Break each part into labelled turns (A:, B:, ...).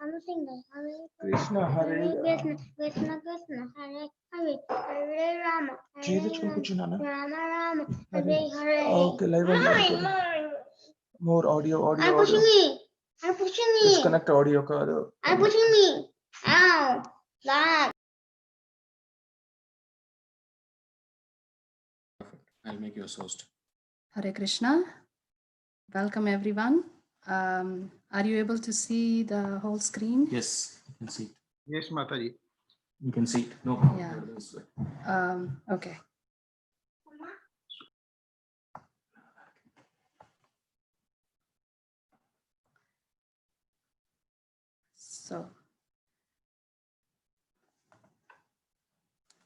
A: I'm single.
B: Krishna Hare
A: Krishna, Krishna Krishna, Hare Hare, Hare Rama, Rama Rama, Hare Hare.
B: Okay, live more audio.
A: I'm pushing me. I'm pushing me.
B: Disconnect audio.
A: I'm pushing me. Ow. Stop.
C: I'll make you a host.
D: Hare Krishna. Welcome everyone. Are you able to see the whole screen?
C: Yes, you can see it.
E: Yes, Mataji.
C: You can see it. No problem.
D: Yeah.
C: This way.
D: Okay. So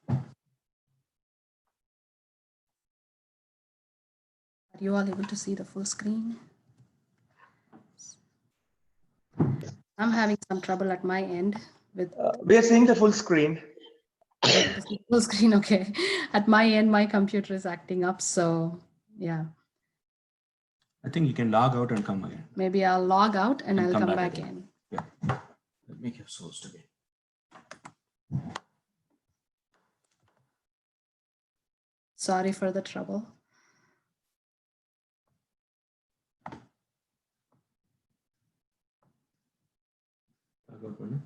D: are you all able to see the full screen? I'm having some trouble at my end with
B: We are seeing the full screen.
D: the full screen. Okay. At my end, my computer is acting up. So yeah,
C: I think you can log out and come again.
D: maybe I'll log out and I'll come back
C: again.
D: in.
C: Yeah. I'll make you a host again.
D: Sorry for the trouble.
C: Log out, Manu.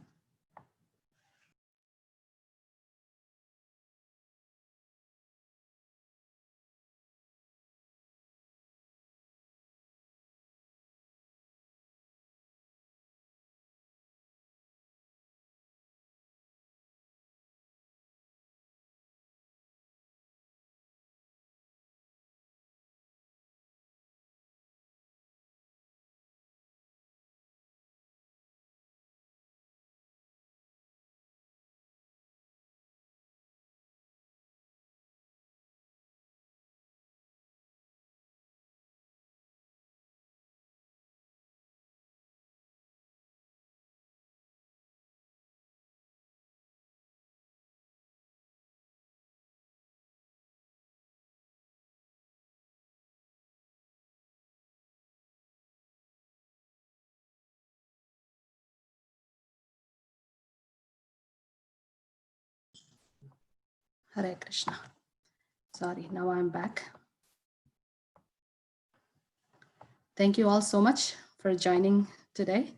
D: Hare Krishna. Sorry, now I'm back. Thank you all so much for joining today.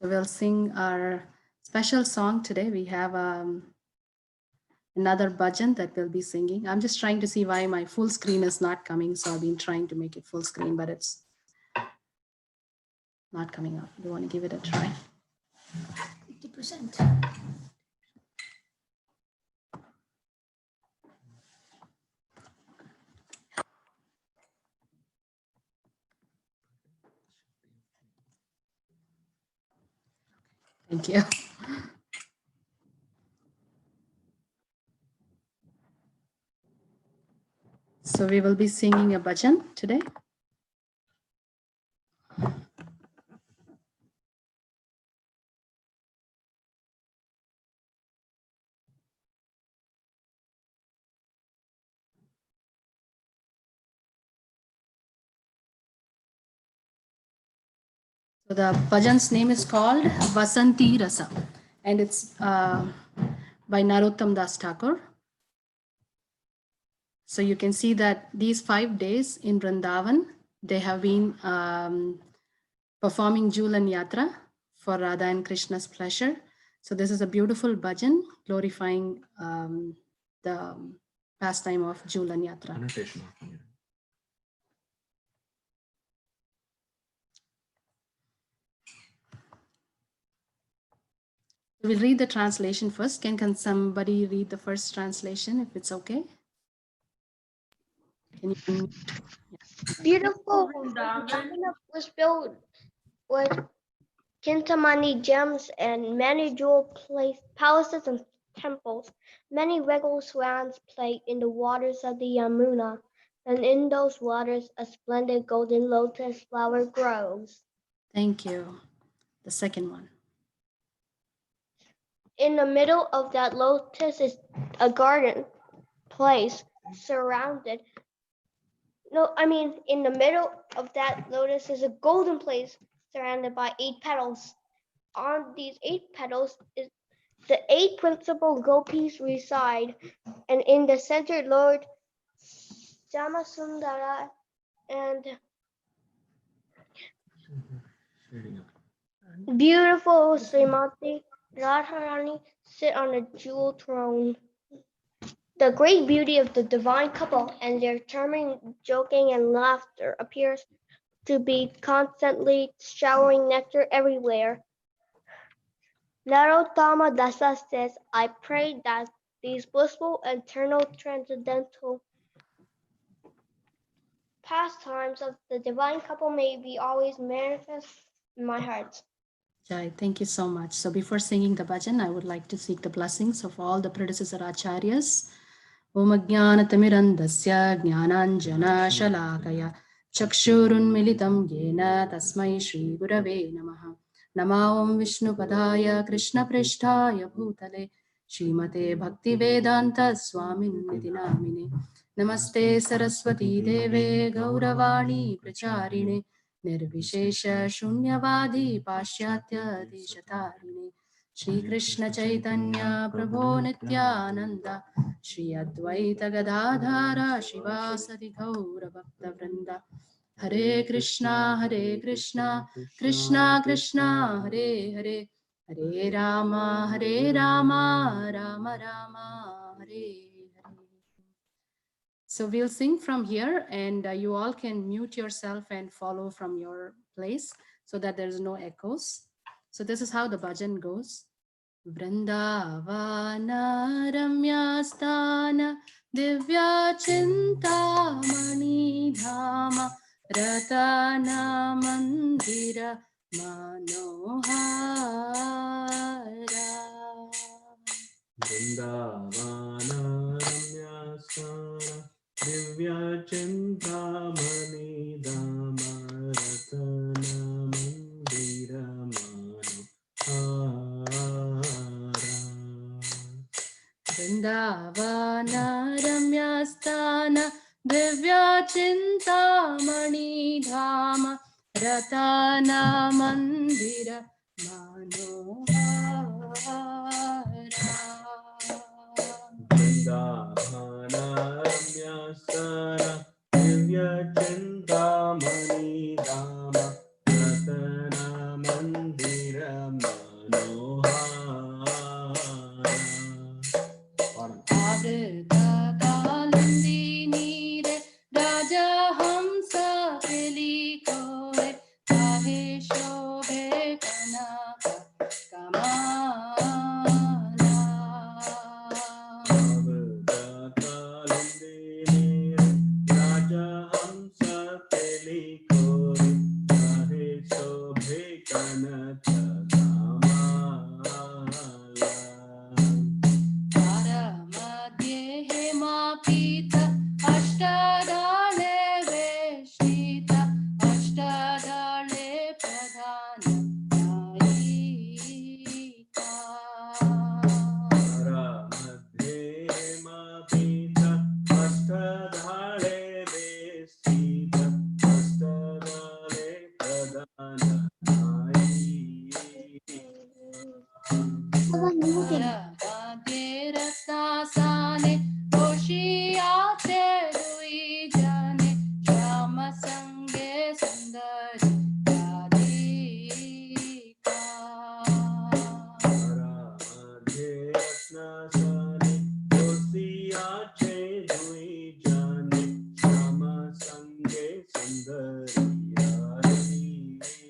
D: So we'll sing our special song today. We have another bhajan that we'll be singing. I'm just trying to see why my full screen is not coming. So I've been trying to make it full screen, but it's not coming up. You want to give it a try? 50%. Thank you. So we will be singing a bhajan today. So the bhajan's name is called Vasanti Rasa, and it's by Narottam Das Thakur. So you can see that these 5 days in Vrindavan, they have been performing Julan Yatra for Radha and Krishna's pleasure. So this is a beautiful bhajan glorifying the pastime of Julan Yatra.
C: Annotation.
D: We'll read the translation first. Can somebody read the first translation if it's okay? Can you?
A: Beautiful. Was built with Kintamani gems and many jewel palaces and temples. Many regal swans play in the waters of the Yamuna, and in those waters a splendid golden lotus flower grows.
D: Thank you. The second one.
A: In the middle of that lotus is a garden place surrounded No, I mean, in the middle of that lotus is a golden place surrounded by 8 petals. On these 8 petals is the 8 principal gopis reside, and in the center, Lord Jamasundara and beautiful Srimati Radharani sit on a jewel throne. The great beauty of the divine couple and their charming joking and laughter appears to be constantly showering nectar everywhere. Narottama Dasa says, I pray that these blissful, eternal, transcendental pastimes of the divine couple may be always manifest in my heart.
D: Jai, thank you so much. So before singing the bhajan, I would like to seek the blessings of all the predecessor acharyas. Om Ajnanatimirandasya Jnananjana Shalakaya Chakshurunmilitam Yena Tasmai Shri Gurave Namaha Nama Om Vishnu Padaya Krishna Prishtaya Bhutale Srimate Bhakti Vedanta Swamin Niti Namine Namaste Saraswati Deve Gauravani Pracharine Nirvishesha Shunyavadi Pashyatya Deshatarine Shri Krishna Chaitanya Prabhu Nityananda Shri Advaita Gadadhara Shivasati Gaura Bhakta Vrinda Hare Krishna Krishna Krishna Hare Hare Hare Rama Rama Rama Hare Hare. So we'll sing from here, and you all can mute yourself and follow from your place so that there's no echoes. So this is how the bhajan goes. Vrindavana Ramyasthana Divya Chintamani Dhama Ratana Mandira Manohara.
C: Vrindavana Ramyasthana Divya Chintamani Dhama Ratana Mandira Manohara.
D: Vrindavana Ramyasthana Divya Chintamani Dhama Ratana Mandira Manohara.
C: Vrindavana Ramyasthana Divya Chintamani Dhama Ratana Mandira Manohara.
D: Avrita Kalindini re Raja Hamsa Pelikore Kahe Shobhe Kanaka Kamala.
C: Kalindini Raja Hamsa Pelikore Kahe Shobhe Kanaka Kamala.
D: Madhye Hemapita Ashtadale Veshtita Ashtadale Pradhana Nayika.
C: Madhye Mapita Ashtadhale Vesita Ashtadhale Pradhana
D: Madhye Rastasane Koshiyate Duijane Shama Sange Sundari Radhika.
C: Madhye Rastasane Kosiyache Dui Jane Shama Sange Sundari Radhika.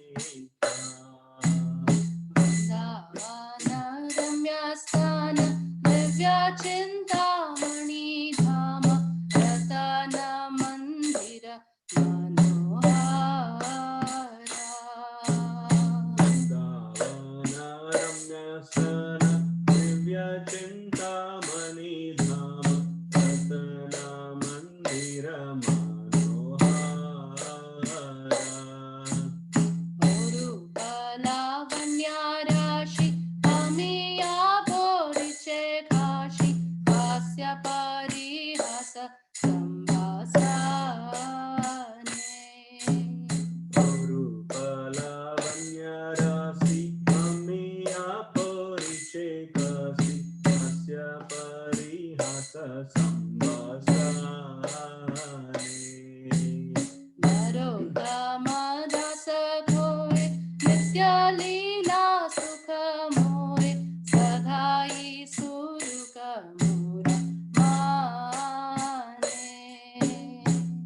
D: Vrindavana Ramyasthana Divya Chintamani Dhama Ratana Mandira Manohara.
C: Vrindavana Ramyasthana Divya Chintamani Dhama Ratana Mandira Manohara. Rashi Amiya Boriche Kashi Kasya parihasa sambasane.
D: Narottama dasa koi nitya leela sukha moe sadhai suruka mura mane.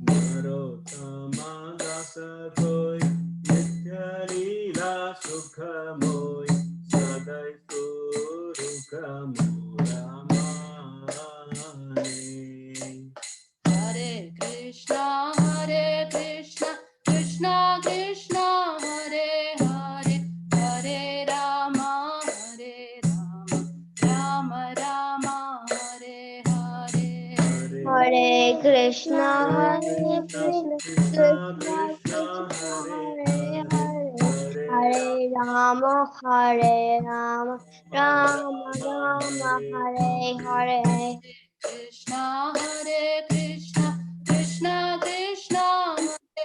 C: Narottama dasa koi nitya leela sukha moe sadai suruka mura mane.
D: Hare Krishna, Krishna Krishna, Hare Hare, Hare Rama, Rama Rama, Hare Hare.
A: Hare Krishna,
C: Hare
A: Krishna
C: Krishna, Krishna
A: Krishna,
C: Hare
A: Hare Hare,
C: Hare
A: Hare Rama, Rama Rama, Hare Hare.
D: Krishna, Hare Krishna, Krishna Krishna, Hare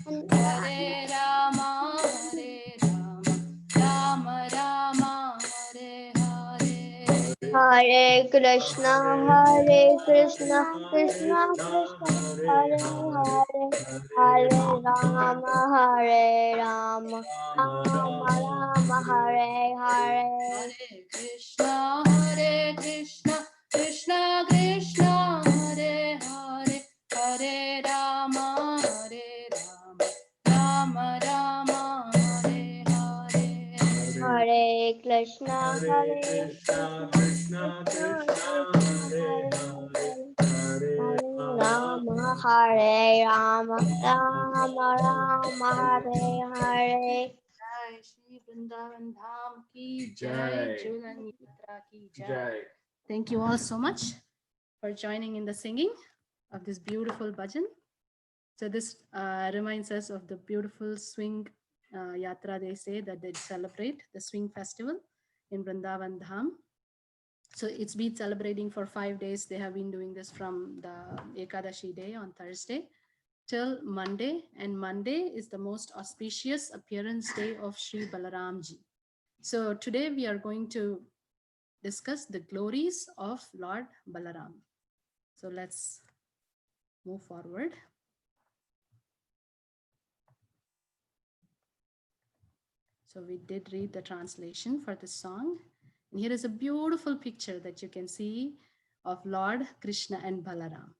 D: Hare Rama, Rama Rama, Hare Hare.
A: Hare Krishna, Krishna Krishna, Hare Hare, Hare Rama, Rama Rama, Hare Hare.
D: Hare Krishna, Krishna Krishna, Hare Hare, Hare Rama, Rama Rama, Hare Hare.
A: Hare Krishna,
C: Hare Krishna, Krishna Krishna, Hare Hare, Hare
A: Rama,
C: Rama,
A: Hare Rama, Rama Rama, Hare Hare.
D: Jai Shri Vrindavan Dham ki
C: Jai.
D: Jai, Julan Yatra ki Jai.
C: Jai.
D: Thank you all so much for joining in the singing of this beautiful bhajan. So this reminds us of the beautiful swing yatra they say that they celebrate, the swing festival in Vrindavan Dham. So it's been celebrating for 5 days. They have been doing this from the Ekadashi day on Thursday till Monday, and Monday is the most auspicious appearance day of Sri Balaramji. So today we are going to discuss the glories of Lord Balaram. So let's move forward. So we did read the translation for this song. And here is a beautiful picture that you can see of Lord Krishna and Balaram.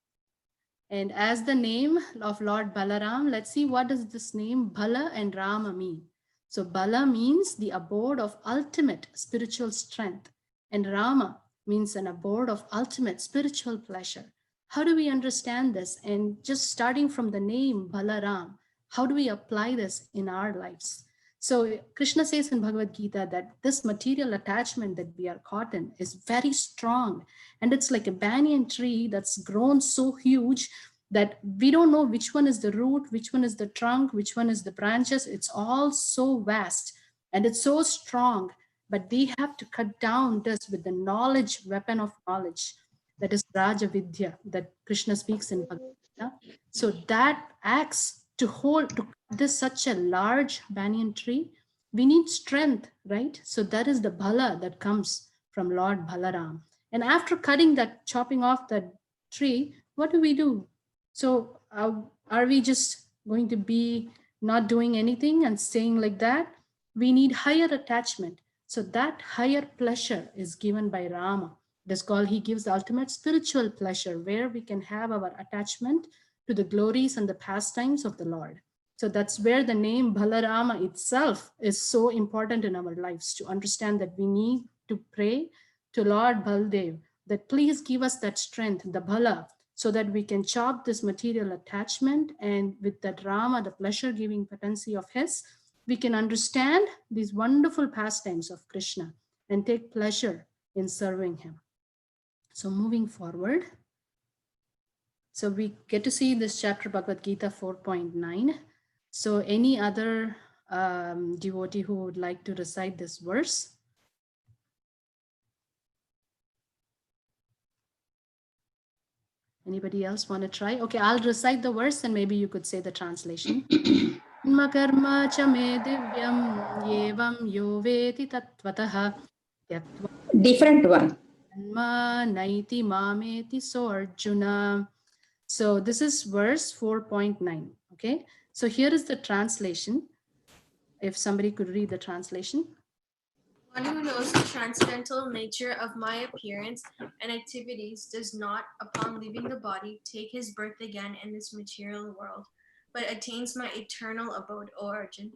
D: And as the name of Lord Balaram, let's see what does this name Bala and Rama mean. So Bala means the abode of ultimate spiritual strength, and Rama means an abode of ultimate spiritual pleasure. How do we understand this? And just starting from the name Balaram, how do we apply this in our lives? So Krishna says in Bhagavad Gita that this material attachment that we are caught in is very strong. And it's like a banyan tree that's grown so huge that we don't know which one is the root, which one is the trunk, which one is the branches. It's all so vast and it's so strong. But we have to cut down this with the knowledge, weapon of knowledge, that is Raja Vidya, that Krishna speaks in Bhagavad Gita. So that axe to hold, to cut this such a large banyan tree, we need strength, right? So that is the bala that comes from Lord Balaram. And after cutting that, chopping off that tree, what do we do? So are we just going to be not doing anything and staying like that? We need higher attachment. So that higher pleasure is given by Rama. It is called, he gives the ultimate spiritual pleasure where we can have our attachment to the glories and the pastimes of the Lord. So that's where the name Balarama itself is so important in our lives, to understand that we need to pray to Lord Baldev that please give us that strength, the Bala, so that we can chop this material attachment, and with that Rama, the pleasure-giving potency of his, we can understand these wonderful pastimes of Krishna and take pleasure in serving him. So moving forward, so we get to see this chapter Bhagavad Gita 4.9. So any other devotee who would like to recite this verse? Anybody else want to try? Okay, I'll recite the verse and maybe you could say the translation. Makarma cha me divyam yevam yo veti tattvataha.
E: Different one.
D: janma naiti mameti so Arjuna. So this is verse 4.9. Okay. So here is the translation. If somebody could read the translation.
E: One who knows the transcendental nature of my appearance and activities does not, upon leaving the body, take his birth again in this material world, but attains my eternal abode, O Arjun.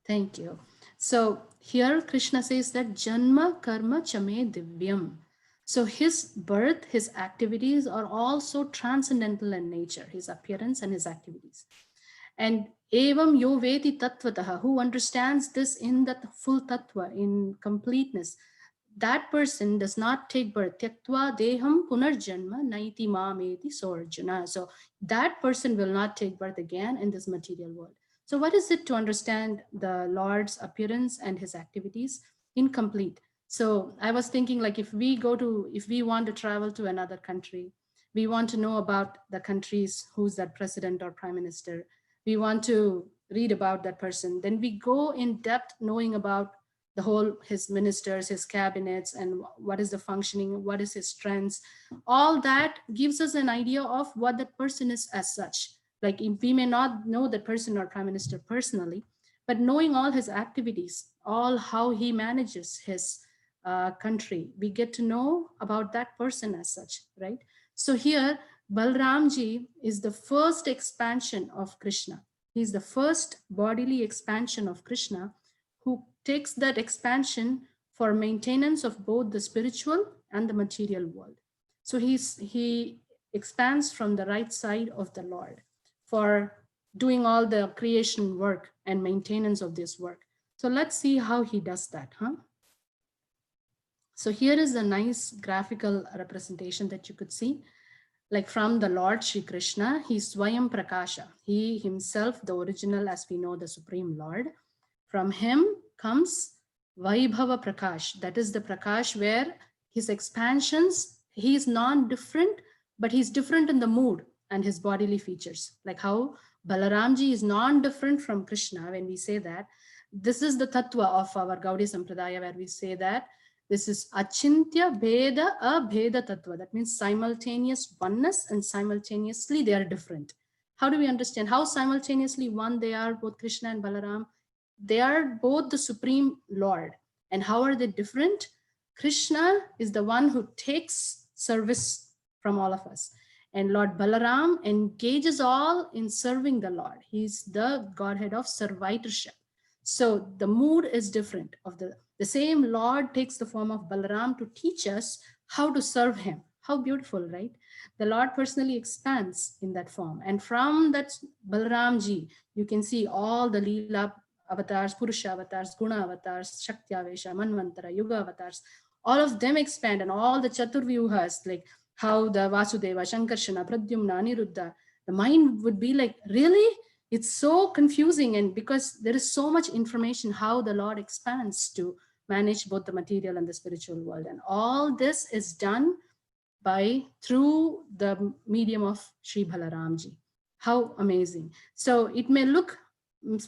D: Thank you. So here Krishna says that Janma Karma Chame Divyam. So his birth, his activities are all so transcendental in nature, his appearance and his activities. And Evam Yo Veti Tattvataha, who understands this in that full tattva, in completeness, that person does not take birth. Tyaktva deham punarjanma naiti mameti sorjuna. So that person will not take birth again in this material world. So what is it to understand the Lord's appearance and his activities? Incomplete. So I was thinking, like, if we want to travel to another country, we want to know about the countries, who's that president or prime minister, we want to read about that person, then we go in depth knowing about the whole, his ministers, his cabinets, and what is the functioning, what is his strengths. All that gives us an idea of what that person is as such. Like, we may not know the person or prime minister personally, but knowing all his activities, all how he manages his country, we get to know about that person as such, right? So here, Balramji is the first expansion of Krishna. He's the first bodily expansion of Krishna, who takes that expansion for maintenance of both the spiritual and the material world. So he expands from the right side of the Lord for doing all the creation work and maintenance of this work. So let's see how he does that, huh? So here is a nice graphical representation that you could see. Like from the Lord Shri Krishna, he's Swayam Prakasha. He himself, the original, as we know, the Supreme Lord. From him comes Vaibhava Prakash. That is the Prakash where his expansions, he is non-different, but he's different in the mood and his bodily features. Like how Balaramji is non-different from Krishna. When we say that, this is the tattva of our Gaudiya Sampradaya, where we say that this is Achintya Bheda Abheda Tattva. That means simultaneous oneness, and simultaneously they are different. How do we understand how simultaneously one they are, both Krishna and Balaram? They are both the Supreme Lord. And how are they different? Krishna is the one who takes service from all of us. And Lord Balaram engages all in serving the Lord. He's the Godhead of servitorship. So the mood is different. Of the same Lord takes the form of Balaram to teach us how to serve him. How beautiful, right? The Lord personally expands in that form. And from that Balaramji, you can see all the Leela avatars, Purusha avatars, Guna avatars, Shakti Avesha, Manvantara, Yuga avatars. All of them expand, and all the Chaturvyuhas, like how the Vasudeva, Shankarshana, Pradyumna, Aniruddha, the mind would be like, really? It's so confusing. And because there is so much information how the Lord expands to manage both the material and the spiritual world. And all this is done through the medium of Sri Balaramji. How amazing. So it may look,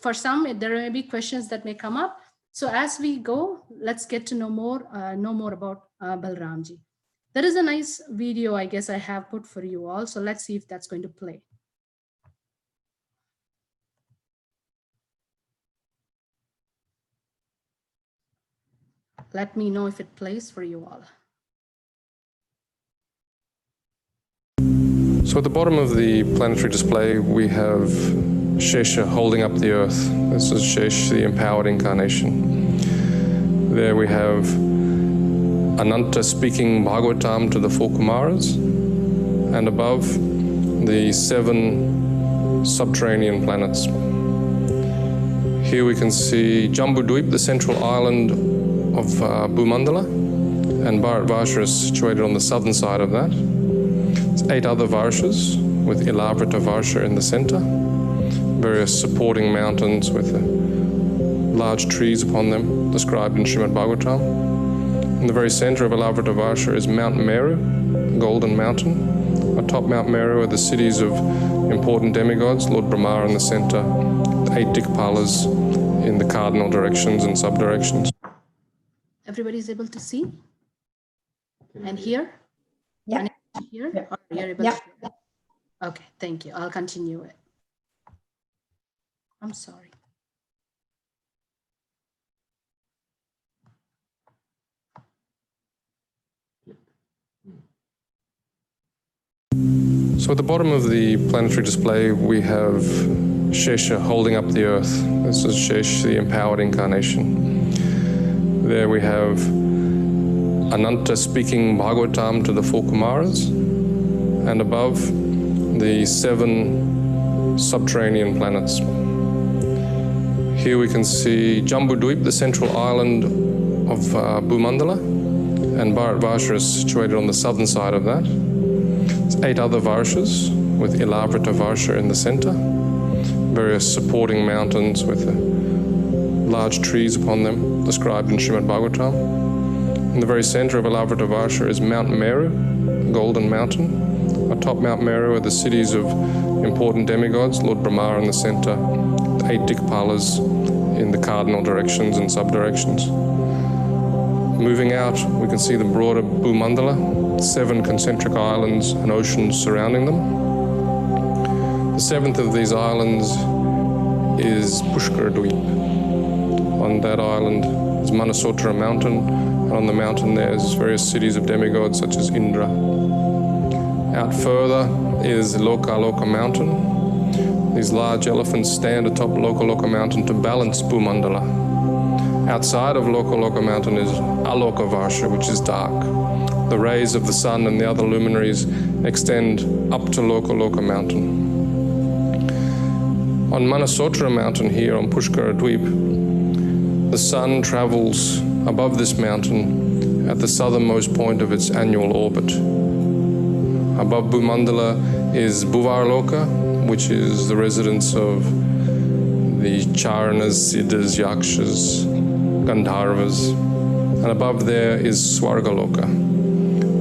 D: for some, there may be questions that may come up. So as we go, let's get to know more about Balaramji. There is a nice video, I guess I have put for you all. So let's see if that's going to play. Let me know if it plays for you all.
F: So at the bottom of the planetary display, we have Shesha holding up the earth. This is Shesh, the empowered incarnation. There we have Ananta speaking Bhagavatam to the four Kumaras, and above, the 7 subterranean planets. Here we can see Jambudweep, the central island of Bhumandala, and Bharatvarsha is situated on the southern side of that. There's 8 other Varshas, with Ilavrita Varsha in the center, various supporting mountains with large trees upon them, described in Srimad Bhagavatam. In the very center of Ilavrita Varsha is Mount Meru, a golden mountain. Atop Mount Meru are the cities of important demigods, Lord Brahma in the center, the 8 Dikpalas in the cardinal directions and sub-directions.
D: Everybody is able to see? And here?
G: Yeah.
D: Here?
G: Yeah.
D: Or you're able
G: Yeah.
D: to? Okay, thank you. I'll continue it. I'm sorry.
F: So at the bottom of the planetary display, we have Shesha holding up the earth. This is Shesh, the empowered incarnation. There we have Ananta speaking Bhagavatam to the 4 Kumaras, and above, the 7 subterranean planets. Here we can see Jambudweep, the central island of Bhumandala, and Bharatvarsha is situated on the southern side of that. There's 8 other Varshas, with Ilavrita Varsha in the center, various supporting mountains with large trees upon them, described in Srimad Bhagavatam. In the very center of Ilavrita Varsha is Mount Meru, the Golden Mountain. Atop Mount Meru are the cities of important demigods, Lord Brahma in the center, 8 Dikpalas in the cardinal directions and sub-directions. Moving out, we can see the broader Bhumandala, 7 concentric islands and oceans surrounding them. The 7th of these islands is Pushkaradweep. On that island is Manasotra mountain, and on the mountain there's various cities of demigods such as Indra. Out further is Lokaloka mountain. These large elephants stand atop Lokaloka mountain to balance Bhumandala. Outside of Lokaloka mountain is Aloka Varsha, which is dark. The rays of the sun and the other luminaries extend up to Lokaloka mountain. On Manasotra mountain here on Pushkaradweep, the sun travels above this mountain at the southernmost point of its annual orbit. Above Bhumandala is Bhuvarloka, which is the residence of the Charanas, Siddhas, Yakshas, Gandharvas, and above there is Swargaloka,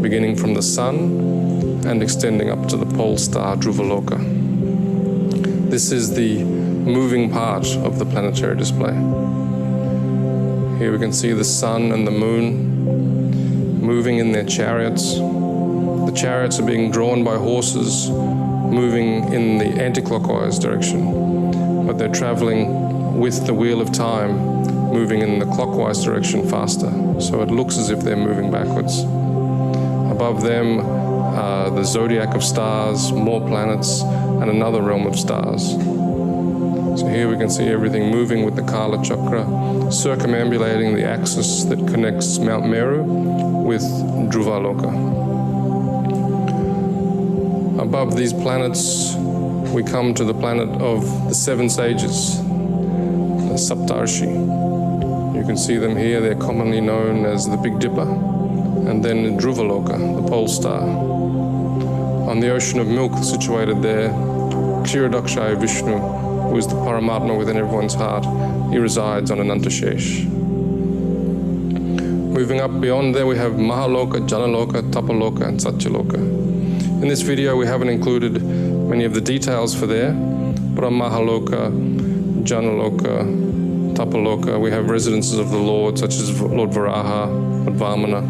F: beginning from the sun and extending up to the pole star Dhruvaloka. This is the moving part of the planetary display. Here we can see the sun and the moon moving in their chariots. The chariots are being drawn by horses moving in the anti-clockwise direction, but they're traveling with the wheel of time moving in the clockwise direction faster, so it looks as if they're moving backwards. Above them are the zodiac of stars, more planets, and another realm of stars. So here we can see everything moving with the Kala Chakra, circumambulating the axis that connects Mount Meru with Dhruvaloka. Above these planets, we come to the planet of the 7 sages, the Saptarshi. You can see them here. They're commonly known as the Big Dipper, and then Dhruvaloka, the pole star. On the ocean of milk situated there, Kshirodakshaya Vishnu, who is the Paramatma within everyone's heart, he resides on Anantashesh. Moving up beyond there, we have Mahaloka, Janaloka, Tapaloka, and Satyaloka. In this video, we haven't included many of the details for there, but on Mahaloka, Janaloka, Tapaloka, we have residences of the Lord, such as Lord Varaha, Lord Vamana,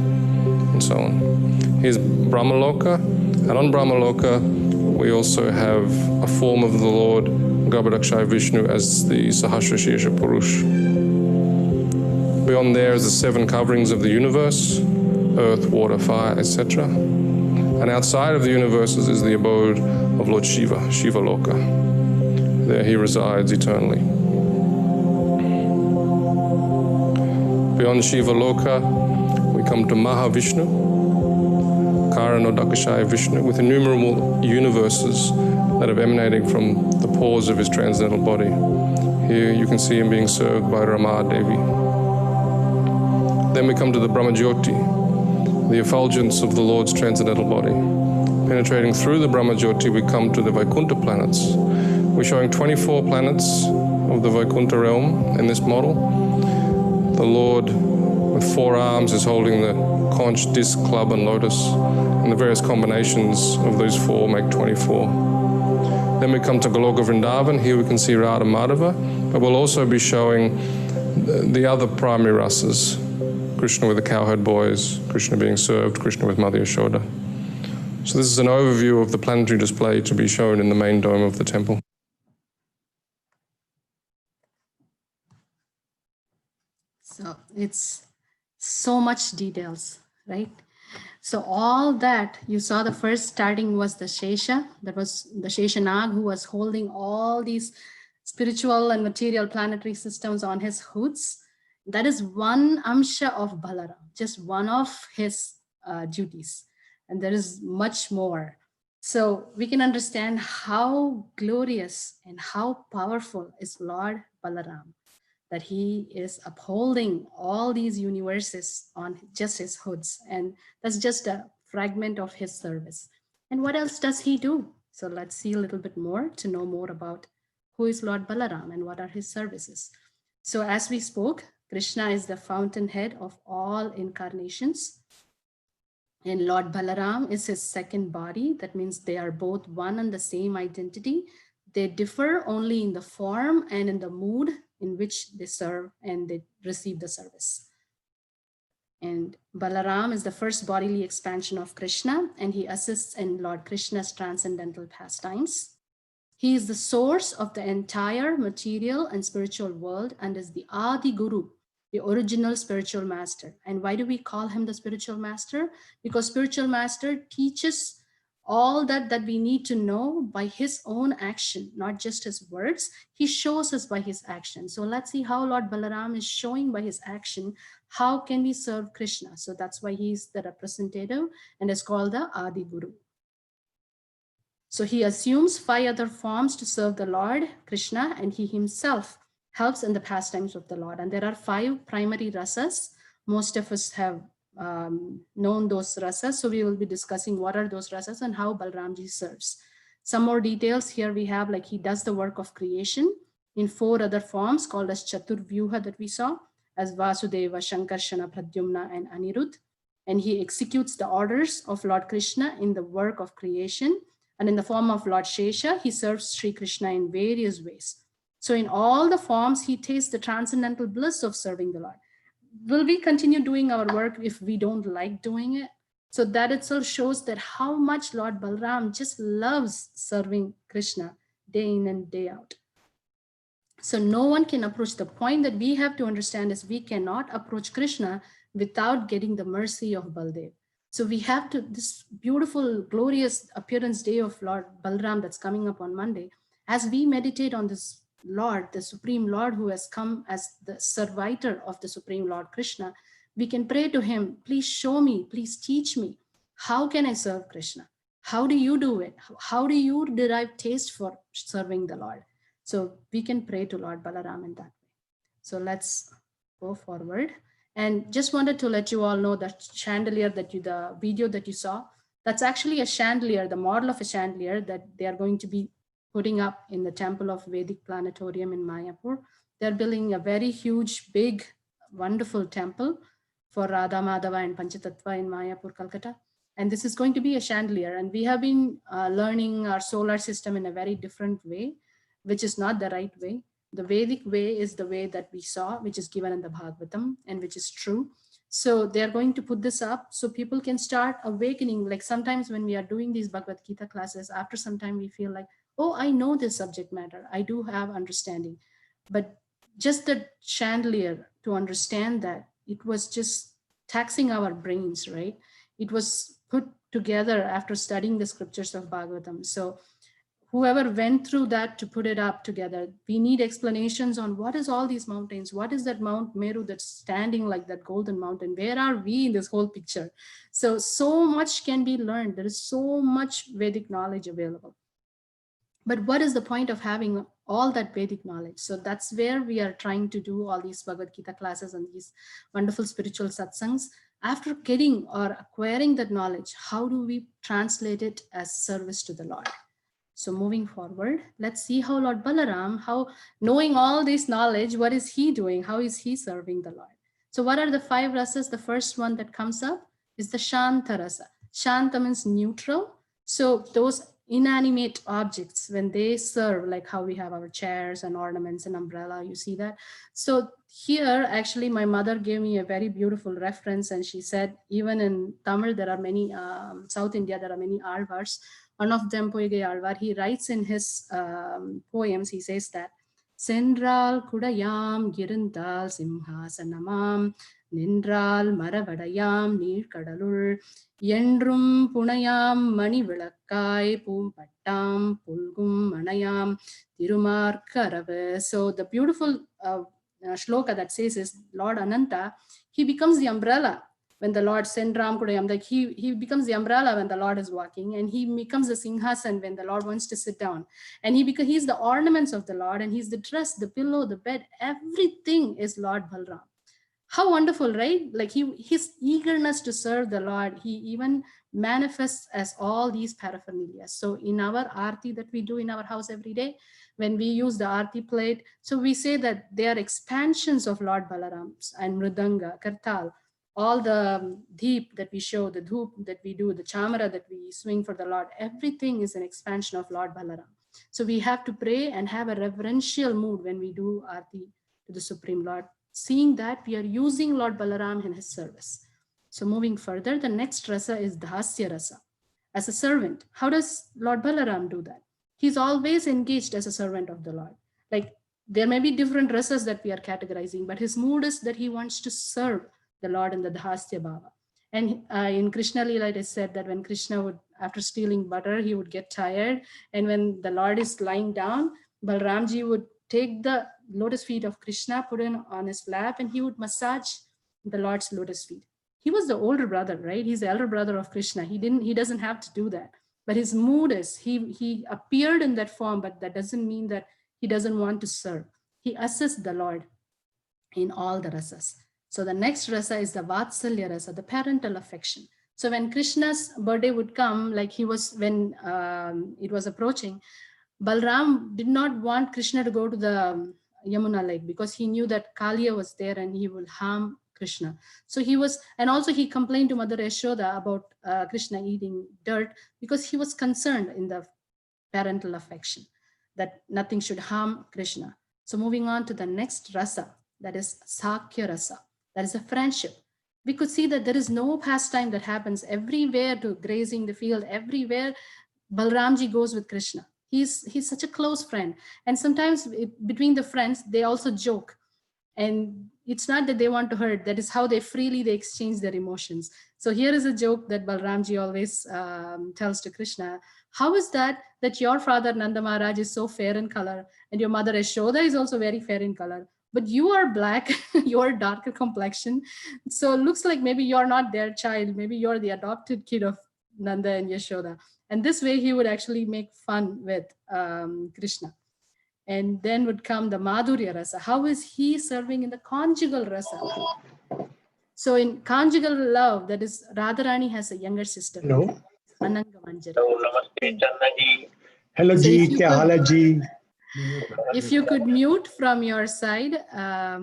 F: and so on. Here's Brahmaloka, and on Brahmaloka, we also have a form of the Lord Garbhodakshaya Vishnu as the Sahasrashesha Purush. Beyond there is the 7 coverings of the universe, earth, water, fire, etc. And outside of the universes is the abode of Lord Shiva, Shivaloka. There he resides eternally. Beyond Shivaloka, we come to Mahavishnu, Karanodakashaya Vishnu, with innumerable universes that are emanating from the pores of his transcendental body. Here you can see him being served by Rama Devi. Then we come to the Brahmajyoti, the effulgence of the Lord's transcendental body. Penetrating through the Brahmajyoti, we come to the Vaikuntha planets. We're showing 24 planets of the Vaikuntha realm in this model. The Lord, with 4 arms, is holding the conch, disc, club, and lotus, and the various combinations of those 4 make 24. Then we come to Goloka Vrindavan. Here we can see Radha Madhava, but we'll also be showing the other primary rasas, Krishna with the cowherd boys, Krishna being served, Krishna with Mother Yashoda. So this is an overview of the planetary display to be shown in the main dome of the temple.
D: So it's so much details, right? So all that you saw, the first starting was the Shesha, that was the Sheshanag who was holding all these spiritual and material planetary systems on his hoods. That is one amsha of Balaram, just one of his duties. And there is much more. So we can understand how glorious and how powerful is Lord Balaram, that he is upholding all these universes on just his hoods. And that's just a fragment of his service. And what else does he do? So let's see a little bit more to know more about who is Lord Balaram and what are his services. So as we spoke, Krishna is the fountainhead of all incarnations. And Lord Balaram is his second body. That means they are both one and the same identity. They differ only in the form and in the mood in which they serve and they receive the service. And Balaram is the first bodily expansion of Krishna, and he assists in Lord Krishna's transcendental pastimes. He is the source of the entire material and spiritual world and is the Adi Guru, the original spiritual master. And why do we call him the spiritual master? Because spiritual master teaches all that we need to know by his own action, not just his words. He shows us by his action. So let's see how Lord Balaram is showing by his action, how can we serve Krishna? So that's why he's the representative and is called the Adi Guru. So he assumes 5 other forms to serve the Lord Krishna, and he himself helps in the pastimes of the Lord. And there are 5 primary rasas. Most of us have known those rasas. So we will be discussing what are those rasas and how Balramji serves. Some more details here we have, like he does the work of creation in 4 other forms called as Chaturvyuha that we saw, as Vasudeva, Shankarshana, Pradyumna, and Anirudh. And he executes the orders of Lord Krishna in the work of creation. And in the form of Lord Shesha, he serves Sri Krishna in various ways. So in all the forms, he tastes the transcendental bliss of serving the Lord. Will we continue doing our work if we don't like doing it? So that itself shows that how much Lord Balaram just loves serving Krishna day in and day out. So no one can approach. The point that we have to understand is we cannot approach Krishna without getting the mercy of Baldev. So we have to, this beautiful, glorious appearance day of Lord Balaram that's coming up on Monday, as we meditate on this Lord, the Supreme Lord who has come as the servitor of the Supreme Lord Krishna, we can pray to him, please show me, please teach me, how can I serve Krishna? How do you do it? How do you derive taste for serving the Lord? So we can pray to Lord Balaram in that way. So let's go forward. And just wanted to let you all know that chandelier that the video that you saw, that's actually a chandelier, the model of a chandelier that they are going to be putting up in the temple of Vedic Planetarium in Mayapur. They're building a very huge, big, wonderful temple for Radha Madhava and Panchatattva in Mayapur, Calcutta. And this is going to be a chandelier. And we have been learning our solar system in a very different way, which is not the right way. The Vedic way is the way that we saw, which is given in the Bhagavatam and which is true. So they're going to put this up so people can start awakening. Like sometimes when we are doing these Bhagavad Gita classes, after some time we feel like, oh, I know this subject matter. I do have understanding. But just the chandelier, to understand that, it was just taxing our brains, right? It was put together after studying the scriptures of Bhagavatam. So whoever went through that to put it up together, we need explanations on what is all these mountains, what is that Mount Meru that's standing like that golden mountain, where are we in this whole picture? So much can be learned. There is so much Vedic knowledge available. But what is the point of having all that Vedic knowledge? So that's where we are trying to do all these Bhagavad Gita classes and these wonderful spiritual satsangs. After getting or acquiring that knowledge, how do we translate it as service to the Lord? So moving forward, let's see how Lord Balaram, how knowing all this knowledge, what is he doing? How is he serving the Lord? So what are the 5 rasas? The first one that comes up is the Shanta rasa. Shanta means neutral. So those inanimate objects, when they serve, like how we have our chairs and ornaments and umbrella, you see that. So here, actually, my mother gave me a very beautiful reference, and she said, even in Tamil, there are many, South India, there are many alvars. One of them, Poigai Alvar, he writes in his poems, he says that, Sendral kudayam girundal simhasanamam, Nindral maravadayam neerkadalul, Yendrum punayam mani vilakkai, Pumpattam pulgum manayam, Tirumar karave. So the beautiful shloka that says is Lord Ananta, he becomes the umbrella when the Lord Sendram Kudayam, like he becomes the umbrella when the Lord is walking, and he becomes the singhasan when the Lord wants to sit down. And he's the ornaments of the Lord, and he's the dress, the pillow, the bed, everything is Lord Balram. How wonderful, right? Like his eagerness to serve the Lord, he even manifests as all these paraphernalia. So in our aarti that we do in our house every day, when we use the aarti plate, so we say that they are expansions of Lord Balaram's and Mridanga, Kartal, all the deep that we show, the dhoop that we do, the chamara that we swing for the Lord, everything is an expansion of Lord Balaram. So we have to pray and have a reverential mood when we do aarti to the Supreme Lord, seeing that we are using Lord Balaram in his service. So moving further, the next rasa is Dhasya rasa. As a servant, how does Lord Balaram do that? He's always engaged as a servant of the Lord. Like there may be different rasas that we are categorizing, but his mood is that he wants to serve the Lord in the Dhasya Bhava. And in Krishna Lila, it is said that when Krishna would, after stealing butter, he would get tired. And when the Lord is lying down, Balramji would take the lotus feet of Krishna, put it on his lap, and he would massage the Lord's lotus feet. He was the older brother, right? He's the elder brother of Krishna. He doesn't have to do that. But his mood is, he appeared in that form, but that doesn't mean that he doesn't want to serve. He assists the Lord in all the rasas. So the next rasa is the Vatsalya rasa, the parental affection. So when Krishna's birthday would come, like when it was approaching, Balram did not want Krishna to go to the Yamuna lake because he knew that Kaliya was there and he will harm Krishna. So and also he complained to Mother Yashoda about Krishna eating dirt because he was concerned in the parental affection that nothing should harm Krishna. So moving on to the next rasa, that is Sakya rasa, that is a friendship. We could see that there is no pastime that happens everywhere to grazing the field, everywhere Balramji goes with Krishna. He's such a close friend. And sometimes between the friends, they also joke. And it's not that they want to hurt, that is how they exchange their emotions. So here is a joke that Balramji always tells to Krishna. How is that your father Nanda Maharaj is so fair in color and your mother Yashoda is also very fair in color, but you are black, you're darker complexion. So it looks like maybe you're not their child, maybe you're the adopted kid of Nanda and Yashoda. And this way he would actually make fun with Krishna. And then would come the Madhurya rasa. How is he serving in the conjugal rasa? So in conjugal love, that is Radharani has a younger sister.
G: Hello.
D: Ananga Manjari.
G: Hello, Namaste, Channa ji. Hello,
D: So
G: ji. Kya haal hai, ji?
D: If you could mute from your side, I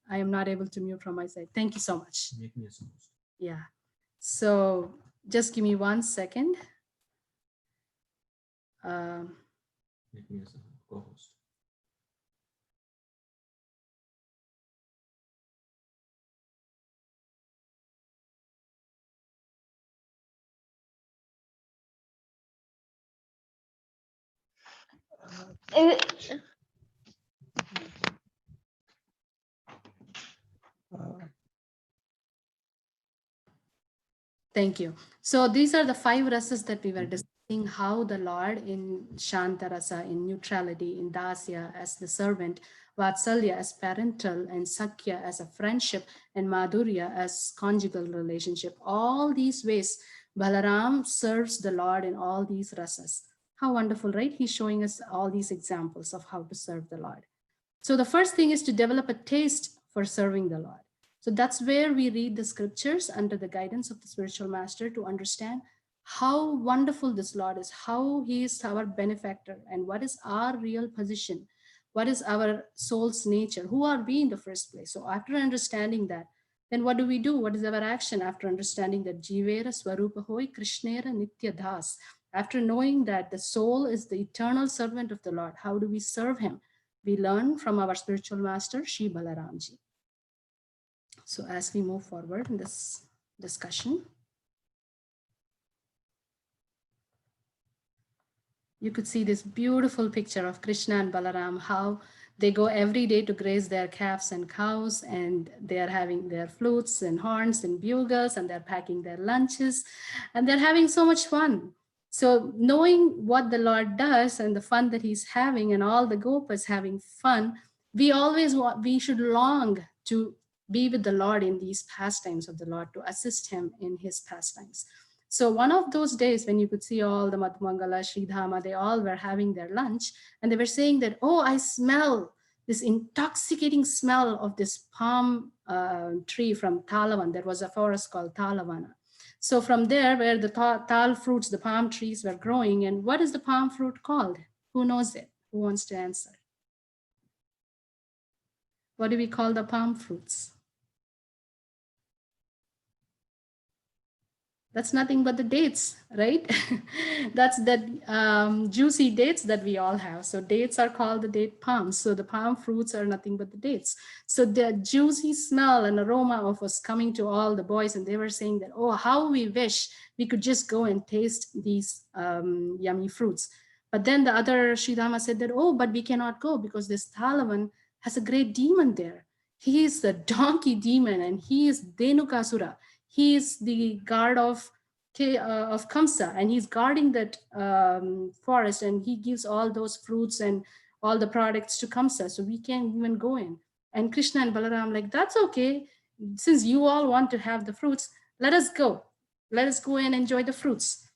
D: am not able to mute from my side. Thank you so much.
C: Make me a host.
D: Yeah. So just give me 1 second.
C: Make me a co-host.
D: Thank you. So these are the 5 rasas that we were discussing, how the Lord in Shanta rasa, in neutrality, in Dasya as the servant, Vatsalya as parental, and Sakya as a friendship, and Madhurya as conjugal relationship. All these ways, Balaram serves the Lord in all these rasas. How wonderful, right? He's showing us all these examples of how to serve the Lord. So the first thing is to develop a taste for serving the Lord. So that's where we read the scriptures under the guidance of the spiritual master to understand how wonderful this Lord is, how he is our benefactor, and what is our real position, what is our soul's nature, who are we in the first place. So after understanding that, then what do we do? What is our action after understanding that Jivera Swarupa Hoy Krishnera Nitya Das? After knowing that the soul is the eternal servant of the Lord, how do we serve him? We learn from our spiritual master, Shri Balaramji. So as we move forward in this discussion, you could see this beautiful picture of Krishna and Balaram, how they go every day to graze their calves and cows, and they are having their flutes and horns and bugles, and they're packing their lunches, and they're having so much fun. So knowing what the Lord does and the fun that he's having, and all the gopas having fun, we should long to be with the Lord in these pastimes of the Lord, to assist him in his pastimes. So one of those days when you could see all the Madhumangala, Sridhama, they all were having their lunch, and they were saying that, oh, I smell this intoxicating smell of this palm tree from Talavan. There was a forest called Talavana. So from there, where the tal fruits, the palm trees were growing, and what is the palm fruit called? Who knows it? Who wants to answer? What do we call the palm fruits? That's nothing but the dates, right? That's the juicy dates that we all have. So dates are called the date palms. So the palm fruits are nothing but the dates. So the juicy smell and aroma of us coming to all the boys, and they were saying that, oh, how we wish we could just go and taste these yummy fruits. But then the other Sridhama said that, oh, but we cannot go because this Talavan has a great demon there. He is the donkey demon, and he is Dhenukasura. He is the guard of Kamsa, and he's guarding that forest, and he gives all those fruits and all the products to Kamsa, so we can't even go in. And Krishna and Balaram like, that's okay. Since you all want to have the fruits, let us go. Let us go and enjoy the fruits.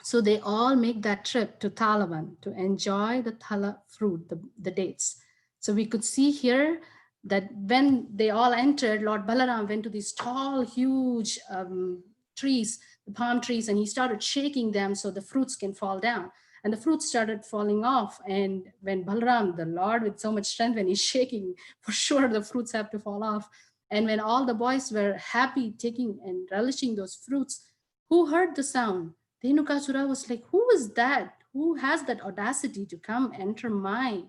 D: So they all make that trip to Talavan to enjoy the thala fruit, the dates. So we could see here that when they all entered, Lord Balaram went to these tall, huge trees, the palm trees, and he started shaking them so the fruits can fall down. And the fruits started falling off. And when Balaram, the Lord with so much strength, when he's shaking, for sure the fruits have to fall off. And when all the boys were happy taking and relishing those fruits, who heard the sound? Dhenukasura was like, who is that? Who has that audacity to come enter my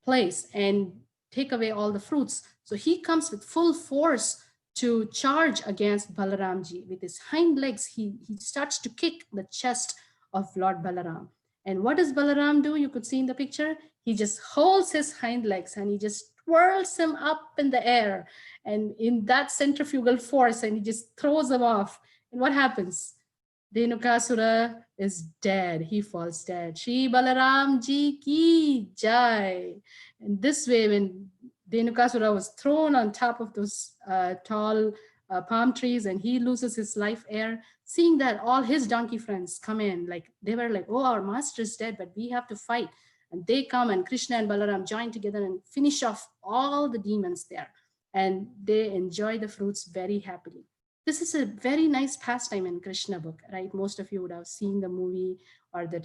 D: place and take away all the fruits? So he comes with full force to charge against Balaramji. With his hind legs, he starts to kick the chest of Lord Balaram. And what does Balaram do? You could see in the picture, he just holds his hind legs and he just twirls him up in the air, and in that centrifugal force, and he just throws him off. And what happens? Dhenukasura is dead. He falls dead. Shri Balaramji ki jai. And this way, when Dhenukasura was thrown on top of those tall palm trees and he loses his life air, seeing that all his donkey friends come in, like they were like, oh, our master is dead, but we have to fight. And they come, and Krishna and Balaram join together and finish off all the demons there. And they enjoy the fruits very happily. This is a very nice pastime in Krishna book, right? Most of you would have seen the movie or the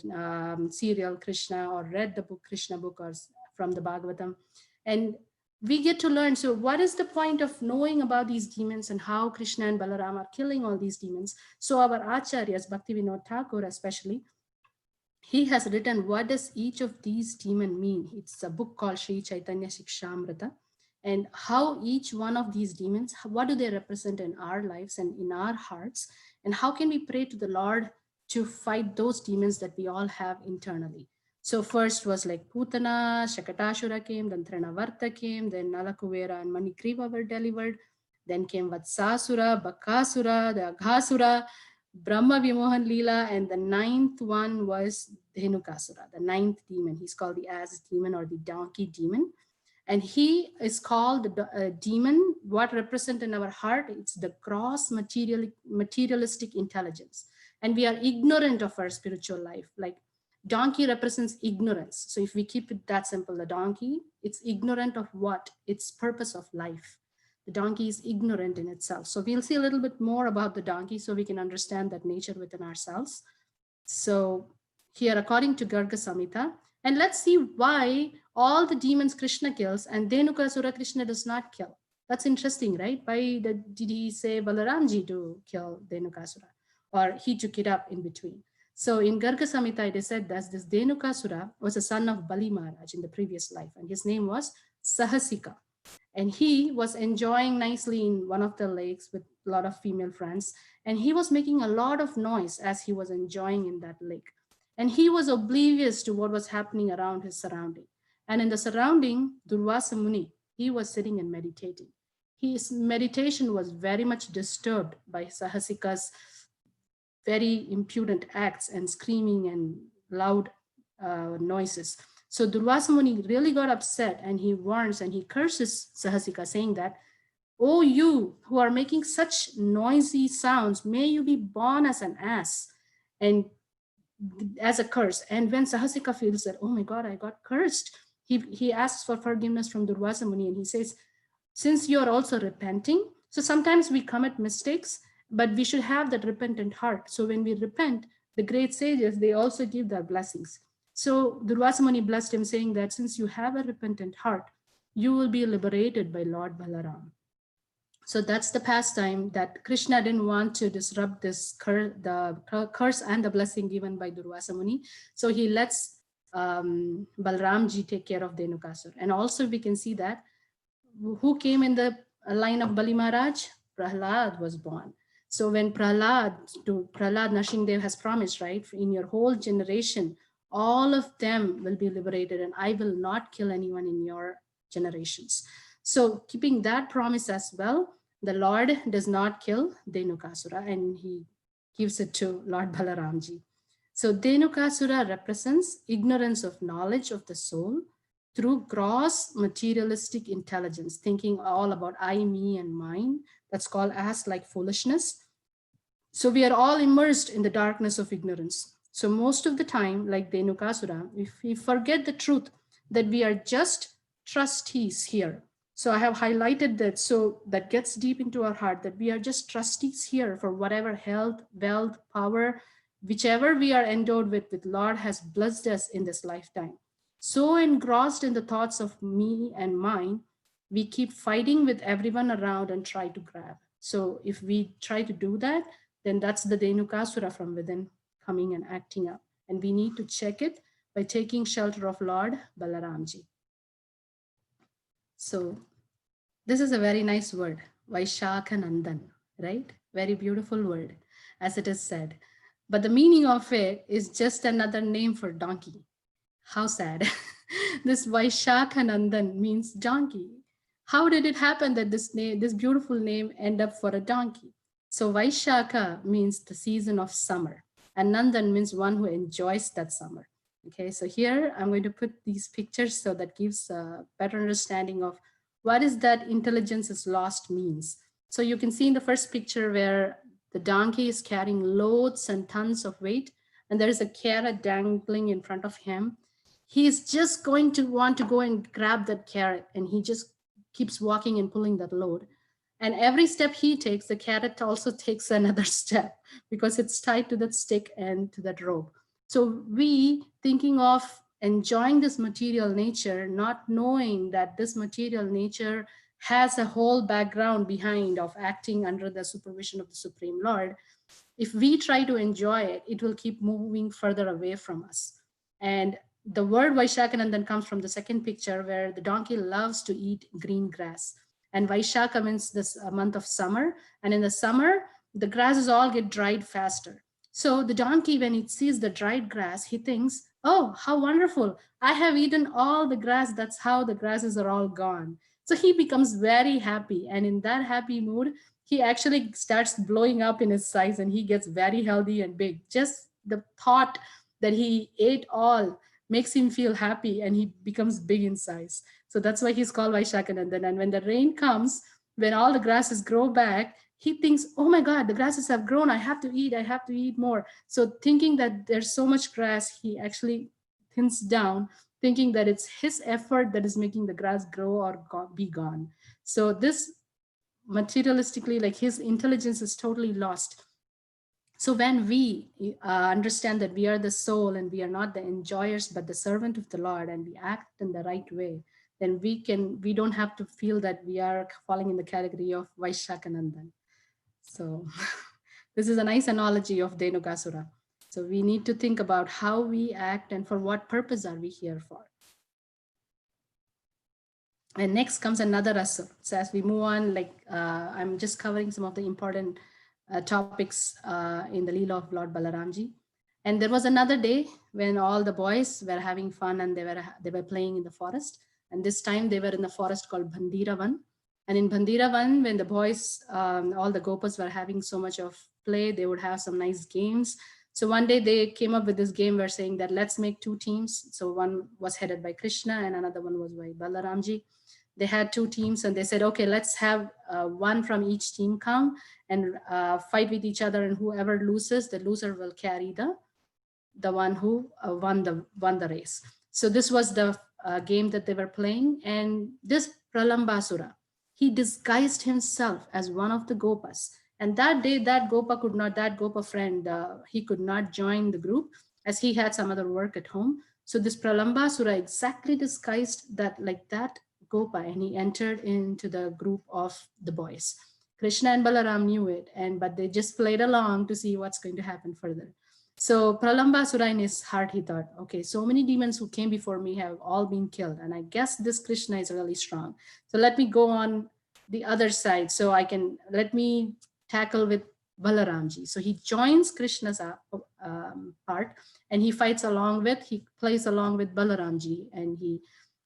D: serial Krishna, or read the book Krishna book, or from the Bhagavatam. And we get to learn, so what is the point of knowing about these demons and how Krishna and Balaram are killing all these demons? So our acharyas, Bhaktivinoda Thakur especially, he has written, what does each of these demons mean? It's a book called Sri Chaitanya Shikshamrita. And how each one of these demons, what do they represent in our lives and in our hearts? And how can we pray to the Lord to fight those demons that we all have internally? So first was like Putana, Shakatashura came, then Trinavarta came, then Nalakuvera and Manikriva were delivered. Then came Vatsasura, Bakasura, the Aghasura, Brahma Vimohan Leela, and the ninth one was Dhenukasura, the ninth demon. He's called the ass demon or the donkey demon. And he is called the demon. What represent in our heart? It's the gross materialistic intelligence. And we are ignorant of our spiritual life. Like donkey represents ignorance. So if we keep it that simple, the donkey, it's ignorant of what? Its purpose of life. The donkey is ignorant in itself. So we'll see a little bit more about the donkey so we can understand that nature within ourselves. So here, according to Garga Samhita, and let's see why all the demons Krishna kills and Dhenukasura Krishna does not kill. That's interesting, right? Why did he say Balaramji to kill Dhenukasura? Or he took it up in between. So in Garga Samhita, it is said that this Dhenukasura was a son of Bali Maharaj in the previous life, and his name was Sahasika. And he was enjoying nicely in one of the lakes with a lot of female friends. And he was making a lot of noise as he was enjoying in that lake. And he was oblivious to what was happening around his surrounding. And in the surrounding, Durvasa Muni, he was sitting and meditating. His meditation was very much disturbed by Sahasika's very impudent acts and screaming and loud noises. So Durvasa Muni really got upset, and he warns and he curses Sahasika, saying that, "Oh, you who are making such noisy sounds, may you be born as an ass," and as a curse. And when Sahasika feels that, oh my God, I got cursed, he asks for forgiveness from Durvasa Muni, and he says, since you are also repenting, so sometimes we commit mistakes, but we should have that repentant heart. So when we repent, the great sages, they also give their blessings. So Durvasa Muni blessed him, saying that since you have a repentant heart, you will be liberated by Lord Balaram. So that's the pastime that Krishna didn't want to disrupt this the curse and the blessing given by Durvasa Muni. So he lets Balramji take care of Dhenukasur. And also we can see that who came in the line of Bali Maharaj? Prahlad was born. So when Prahlad Narsimhadev has promised, right, in your whole generation, all of them will be liberated, and I will not kill anyone in your generations. So keeping that promise as well, the Lord does not kill Dhenukasura, and he gives it to Lord Balaramji. So Dhenukasura represents ignorance of knowledge of the soul through gross materialistic intelligence, thinking all about I, me, and mine. That's called as like foolishness. So we are all immersed in the darkness of ignorance. So most of the time, like Dhenukasura, if we forget the truth that we are just trustees here. So I have highlighted that, so that gets deep into our heart, that we are just trustees here for whatever health, wealth, power, whichever we are endowed with Lord has blessed us in this lifetime. So engrossed in the thoughts of me and mine, we keep fighting with everyone around and try to grab. So if we try to do that, then that's the Dhenukasura from within coming and acting up. And we need to check it by taking shelter of Lord Balaramji. So this is a very nice word, Vaishakhanandan, right? Very beautiful word, as it is said. But the meaning of it is just another name for donkey. How sad. This Vaishakhanandan means donkey. How did it happen that this beautiful name end up for a donkey? So Vaishakha means the season of summer, and Nandan means one who enjoys that summer. Okay, so here I'm going to put these pictures so that gives a better understanding of what is that intelligence is lost means. So you can see in the first picture where the donkey is carrying loads and tons of weight, and there is a carrot dangling in front of him. He is just going to want to go and grab that carrot, and he just keeps walking and pulling that load. And every step he takes, the carrot also takes another step because it's tied to that stick and to that rope. So we thinking of enjoying this material nature, not knowing that this material nature has a whole background behind of acting under the supervision of the Supreme Lord. If we try to enjoy it, it will keep moving further away from us. And the word Vaishakhanandan comes from the second picture where the donkey loves to eat green grass. And Vaishakha means this month of summer. And in the summer, the grasses all get dried faster. So the donkey, when it sees the dried grass, he thinks, oh, how wonderful. I have eaten all the grass. That's how the grasses are all gone. So he becomes very happy. And in that happy mood, he actually starts blowing up in his size and he gets very healthy and big. Just the thought that he ate all makes him feel happy and he becomes big in size. So that's why he's called Vaishakhanandan. And when the rain comes, when all the grasses grow back, he thinks, oh my God, the grasses have grown. I have to eat more. So thinking that there's so much grass, he actually thins down, thinking that it's his effort that is making the grass grow or be gone. So this materialistically, like his intelligence is totally lost. So when we understand that we are the soul and we are not the enjoyers, but the servant of the Lord, and we act in the right way, then we don't have to feel that we are falling in the category of Vaishakhanandan. So this is a nice analogy of Dhenukasura. So we need to think about how we act and for what purpose are we here for. And next comes another asur. So as we move on, I'm just covering some of the important topics in the Leela of Lord Balaramji. And there was another day when all the boys were having fun and they were playing in the forest. And this time they were in the forest called Bandiravan. And in Bandiravan, when the boys, all the gopas were having so much of play, they would have some nice games. So one day they came up with this game where saying that let's make two teams. So one was headed by Krishna and another one was by Balaramji. They had two teams and they said, okay, let's have one from each team come and fight with each other, and whoever loses, the loser will carry the one who won the race. So this was the game that they were playing. And this Pralambasura, he disguised himself as one of the gopas. And that day, that gopa friend, he could not join the group as he had some other work at home. So this Pralambasura exactly disguised that gopa, and he entered into the group of the boys. Krishna and Balaram knew it, but they just played along to see what's going to happen further. So Pralambasura, in his heart, he thought, okay, so many demons who came before me have all been killed, and I guess this Krishna is really strong. So let me go on the other side. So let me tackle with Balaramji. So he joins Krishna's part, and he plays along with Balaramji,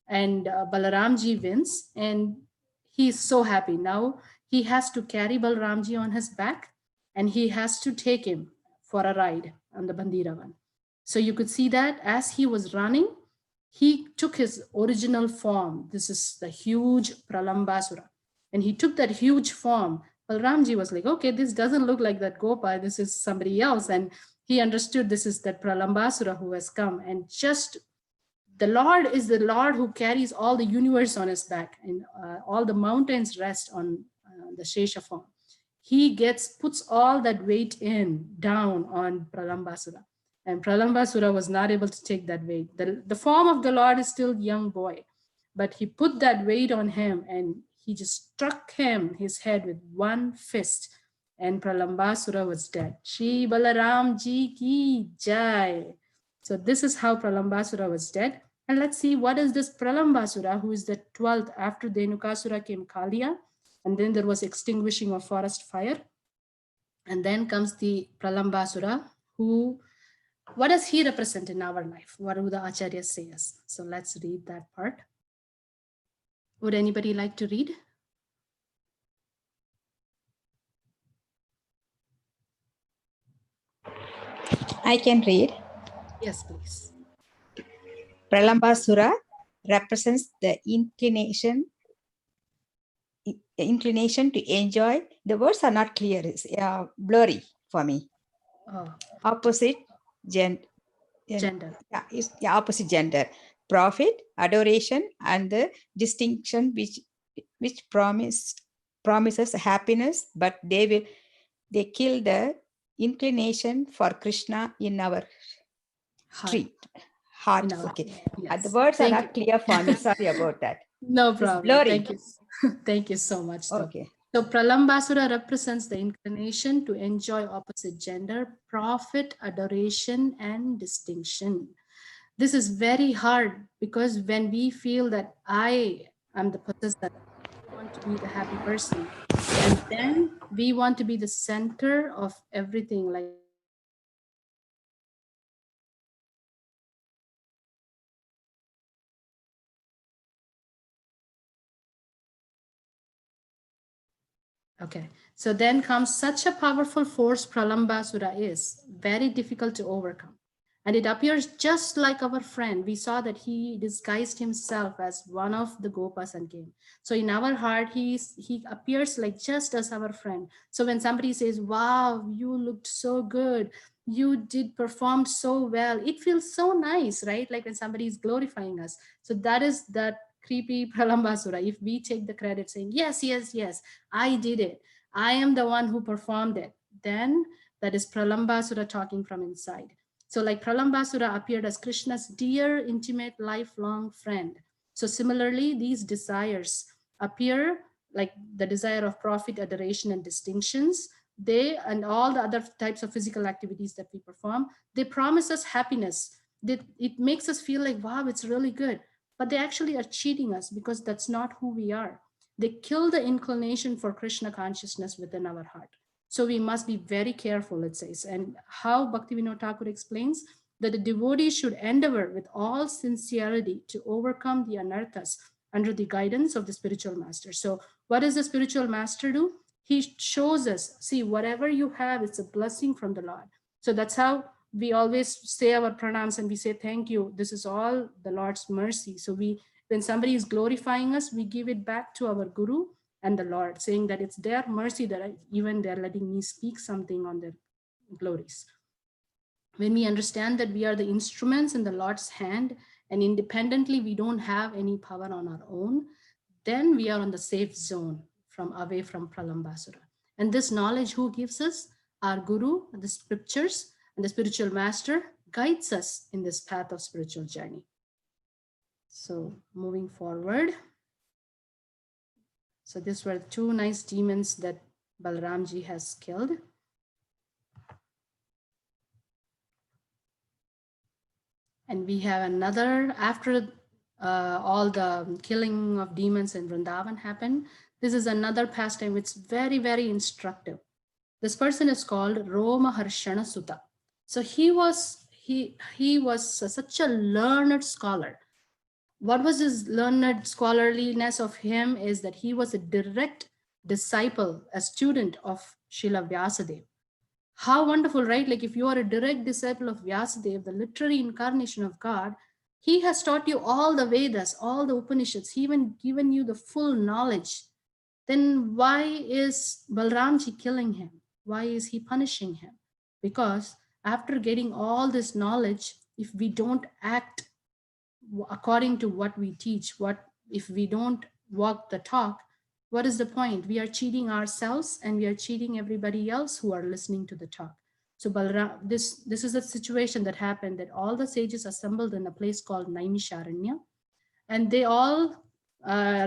D: and Balaramji wins, and he's so happy. Now he has to carry Balaramji on his back, and he has to take him for a ride on the Bandiravan. So you could see that as he was running, he took his original form. This is the huge Pralambasura. And he took that huge form. Balaramji was like, okay, this doesn't look like that Gopa. This is somebody else. And he understood this is that Pralambasura who has come. And just the Lord is the Lord who carries all the universe on his back, and all the mountains rest on the Shesha form. He puts all that weight down on Pralambasura. And Pralambasura was not able to take that weight. The form of the Lord is still young boy, but he put that weight on him, and he just struck his head with one fist, and Pralambasura was dead. Shri Balaram Ji ki jai. So this is how Pralambasura was dead. And let's see, what is this Pralambasura, who is the 12th after Dhenukasura came Kaliya, and then there was extinguishing of forest fire. And then comes the Pralambasura, what does he represent in our life? What do the Acharyas say us? So let's read that part. Would anybody like to read?
H: I can read.
D: Yes, please.
H: Pralambasura represents the inclination to enjoy. The words are not clear. It's blurry for me.
D: Oh,
H: Opposite
D: gender.
H: Opposite gender. Profit, adoration, and the distinction which promises happiness, but they kill the inclination for Krishna in our heart. Okay.
D: Yes.
H: The words are not clear for me. Sorry about that.
D: No problem. Thank you. Thank you so much.
H: Okay.
D: So Pralambasura represents the inclination to enjoy opposite gender, profit, adoration, and distinction. This is very hard because when we feel that I am the possessor, I want to be the happy person, and then we want to be the center of everything, like okay, so then comes such a powerful force Pralambasura is, very difficult to overcome. And it appears just like our friend. We saw that he disguised himself as one of the Gopas and came. So in our heart, he appears like just as our friend. So when somebody says, wow, you looked so good, you did perform so well, it feels so nice, right? Like when somebody is glorifying us. So that is that creepy Pralambasura. If we take the credit saying, yes, yes, yes, I did it, I am the one who performed it, then that is Pralambasura talking from inside. So like Pralambasura appeared as Krishna's dear, intimate, lifelong friend. So similarly, these desires appear like the desire of profit, adoration, and distinctions they and all the other types of physical activities that we perform, they promise us happiness. It makes us feel like, wow, it's really good. But they actually are cheating us because that's not who we are. They kill the inclination for Krishna consciousness within our heart. So we must be very careful, it says. And how Bhaktivinoda Thakur explains that the devotee should endeavor with all sincerity to overcome the anarthas under the guidance of the spiritual master. So what does the spiritual master do? He shows us, see, whatever you have, it's a blessing from the Lord. So that's how we always say our pranams and we say, thank you. This is all the Lord's mercy. So when somebody is glorifying us, we give it back to our Guru and the Lord, saying that it's their mercy that even they're letting me speak something on their glories. When we understand that we are the instruments in the Lord's hand and independently we don't have any power on our own, then we are on the safe zone away from Pralambasura. And this knowledge who gives us? Our Guru, the scriptures, and the spiritual master guides us in this path of spiritual journey. So moving forward. So these were two nice demons that Balaramji has killed. And we have another, after all the killing of demons in Vrindavan happened, this is another pastime which is very, very instructive. This person is called Roma Harshana Sutta. So he was such a learned scholar. What was his learned scholarliness of him is that he was a direct disciple, a student of Srila Vyasadeva. How wonderful, right? Like if you are a direct disciple of Vyasadeva, the literary incarnation of God, he has taught you all the Vedas, all the Upanishads, he even given you the full knowledge. Then why is Balramji killing him? Why is he punishing him? Because after getting all this knowledge, if we don't act according to what we teach, if we don't walk the talk, what is the point? We are cheating ourselves and we are cheating everybody else who are listening to the talk. So this is a situation that happened, that all the sages assembled in a place called Naimisharanya, and they all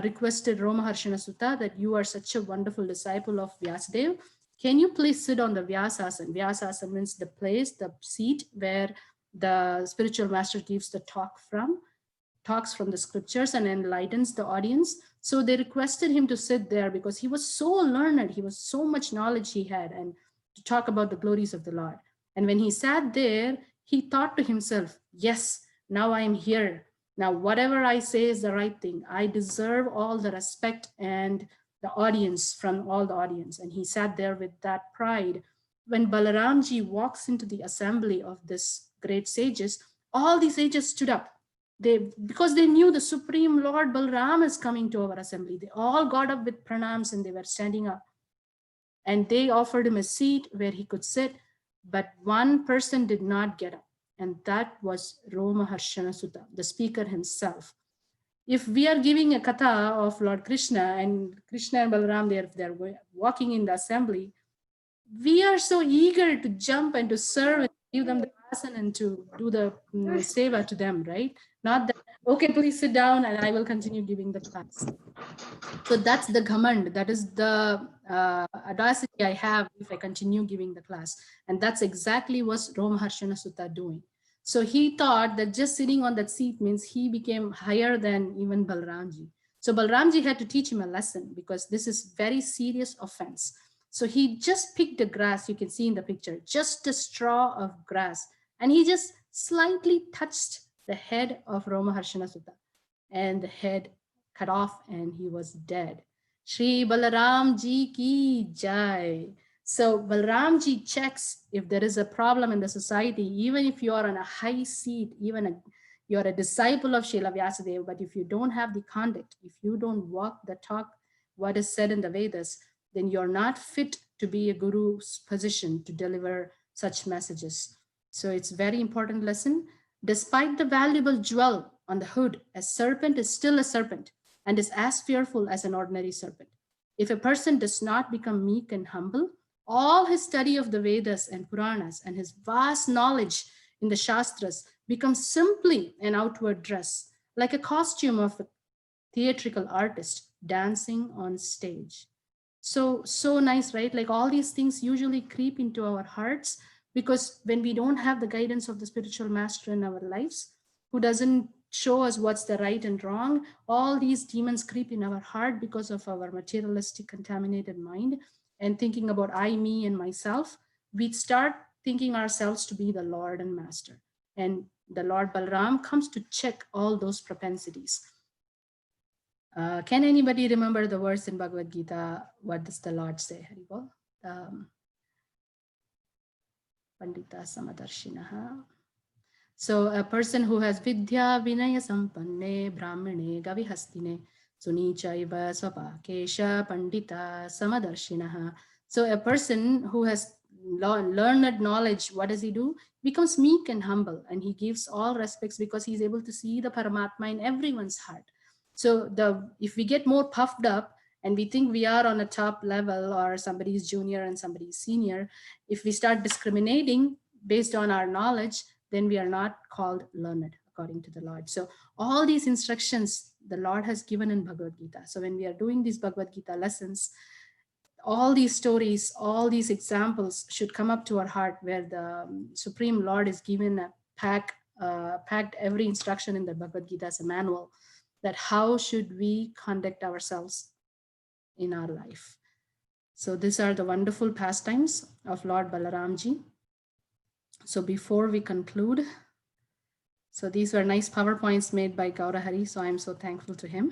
D: requested Roma Harshana Sutta that you are such a wonderful disciple of Vyasadeva. Can you please sit on the Vyasasana? Vyasasana means the place, the seat where the spiritual master gives the talks from the scriptures and enlightens the audience. So they requested him to sit there because he was so learned, he was so much knowledge he had, and to talk about the glories of the Lord. And when he sat there, he thought to himself, yes, now I am here. Now, whatever I say is the right thing. I deserve all the respect and the audience from all the audience. And he sat there with that pride. When Balaramji walks into the assembly of this great sages, all these sages stood up. Because they knew the Supreme Lord Balarama is coming to our assembly. They all got up with pranams and they were standing up. And they offered him a seat where he could sit, but one person did not get up. And that was Roma Harshana Sutta, the speaker himself. If we are giving a katha of Lord Krishna and Balaram, they're walking in the assembly, we are so eager to jump and to serve and give them the asana and to do the seva to them, right? Not that, okay, please sit down and I will continue giving the class. So that's the ghamand, that is the audacity I have if I continue giving the class. And that's exactly what Roma Harshana Sutta doing. So he thought that just sitting on that seat means he became higher than even Balramji. So Balramji had to teach him a lesson because this is very serious offense. So he just picked the grass, you can see in the picture, just a straw of grass. And he just slightly touched the head of Roma Harshana Sutta, and the head cut off and he was dead. Shri Balaram Ji ki jai. So Balaram Ji checks if there is a problem in the society, even if you are on a high seat, you're a disciple of Srila Vyasadeva, but if you don't have the conduct, if you don't walk the talk, what is said in the Vedas, then you're not fit to be a guru's position to deliver such messages. So it's a very important lesson. Despite the valuable jewel on the hood, a serpent is still a serpent and is as fearful as an ordinary serpent. If a person does not become meek and humble, all his study of the Vedas and Puranas and his vast knowledge in the Shastras becomes simply an outward dress, like a costume of a theatrical artist dancing on stage. So nice, right? Like all these things usually creep into our hearts because when we don't have the guidance of the spiritual master in our lives, who doesn't show us what's the right and wrong, all these demons creep in our heart because of our materialistic contaminated mind and thinking about I, me, and myself. We start thinking ourselves to be the Lord and Master. And the Lord Balaram comes to check all those propensities. Can anybody remember the verse in Bhagavad Gita? What does the Lord say? Haribol? Pandita Samadarshinaha. So a person who has Vidya Vinaya Sampanne Brahmane Gavihastine Sunichaiva Swapakesha Pandita Samadarshinaha. So a person who has learned knowledge, what does he do? Becomes meek and humble, and he gives all respects because he's able to see the Paramatma in everyone's heart. So if we get more puffed up and we think we are on a top level or somebody's junior and somebody's senior, if we start discriminating based on our knowledge, then we are not called learned according to the Lord. So all these instructions the Lord has given in Bhagavad Gita. So when we are doing these Bhagavad Gita lessons, all these stories, all these examples should come up to our heart where the Supreme Lord is given a packed every instruction in the Bhagavad Gita as a manual that how should we conduct ourselves in our life. So these are the wonderful pastimes of Lord Balaramji. So before we conclude, so these were nice PowerPoints made by Gaurahari, so I'm so thankful to him.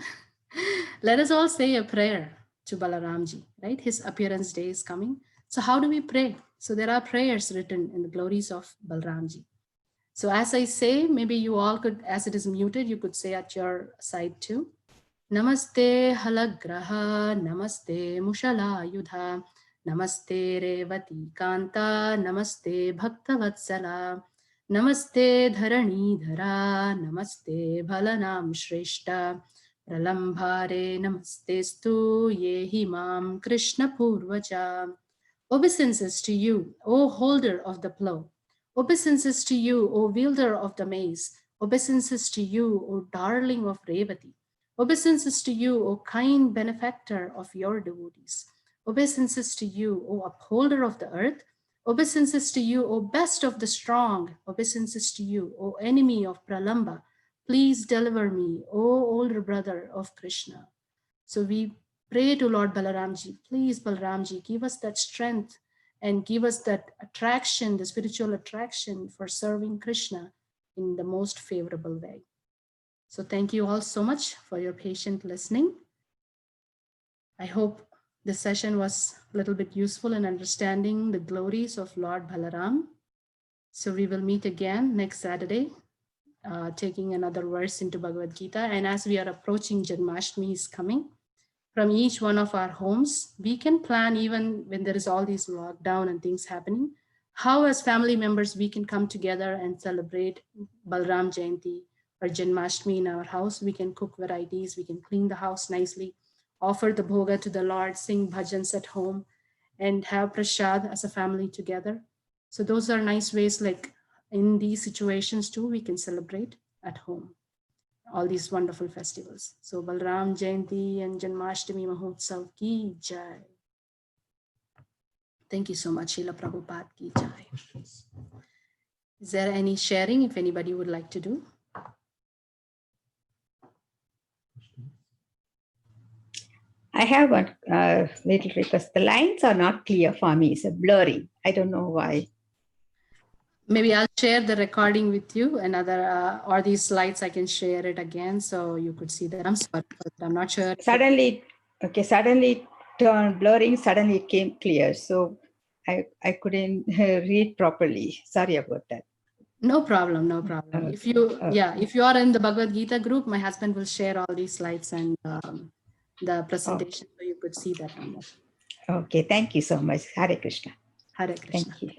D: Let us all say a prayer to Balaramji, right? His appearance day is coming. So how do we pray? So there are prayers written in the glories of Balaramji. So as I say, maybe you all could, as it is muted, you could say at your side too. Namaste halagraha, namaste mushala yudha, namaste revati kanta, namaste bhaktavatsala, namaste dharani dhara, namaste bhalanam shreshta, pralambhare namaste stu yehi mam Krishna purvacha. Obeisances to you, O holder of the plow. Obeisances to you, O wielder of the mace. Obeisances to you, O darling of Revati. Obeisances to you, O kind benefactor of your devotees. Obeisances to you, O upholder of the earth. Obeisances to you, O best of the strong. Obeisances to you, O enemy of Pralamba. Please deliver me, O older brother of Krishna. So we pray to Lord Balaramji, please Balaramji, give us that strength and give us that attraction, the spiritual attraction for serving Krishna in the most favorable way. So thank you all so much for your patient listening. I hope this session was a little bit useful in understanding the glories of Lord Balaram. So we will meet again next Saturday, taking another verse into Bhagavad Gita. And as we are approaching Janmashtami is coming, from each one of our homes, we can plan even when there is all these lockdown and things happening, how as family members we can come together and celebrate Balram Jayanti or Janmashtami in our house. We can cook varieties, we can clean the house nicely, offer the bhoga to the Lord, sing bhajans at home, and have prasad as a family together. So those are nice ways, like in these situations too, we can celebrate at home all these wonderful festivals. So Balram Jayanti and Janmashtami Mahotsav ki jai. Thank you so much, Srila Prabhupada ki jai. Is there any sharing if anybody would like to do?
H: I have one little request. The lines are not clear for me. It's a blurry. I don't know why.
D: Maybe I'll share the recording with you. Another or these slides, I can share it again so you could see that. I'm sorry, but I'm not sure.
H: Suddenly it turned blurring. Suddenly it came clear. So I couldn't read properly. Sorry about that.
D: No problem, no problem. If you are in the Bhagavad Gita group, my husband will share all these slides and the presentation so you could see that.
H: Okay, thank you so much. Hare Krishna.
D: Hare Krishna.
H: Thank you.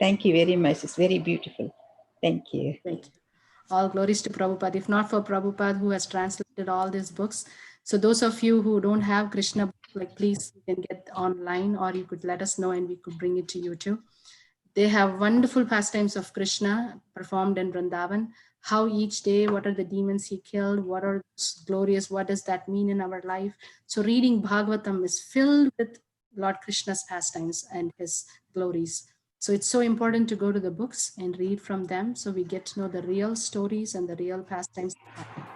H: Thank you very much. It's very beautiful. Thank you.
D: Thank you. All glories to Prabhupada. If not for Prabhupada, who has translated all these books. So those of you who don't have Krishna, like please, you can get online or you could let us know and we could bring it to you too. They have wonderful pastimes of Krishna performed in Vrindavan. How each day, what are the demons he killed? What are those glorious? What does that mean in our life? So reading Bhagavatam is filled with Lord Krishna's pastimes and his glories. So it's so important to go to the books and read from them so we get to know the real stories and the real pastimes that happen.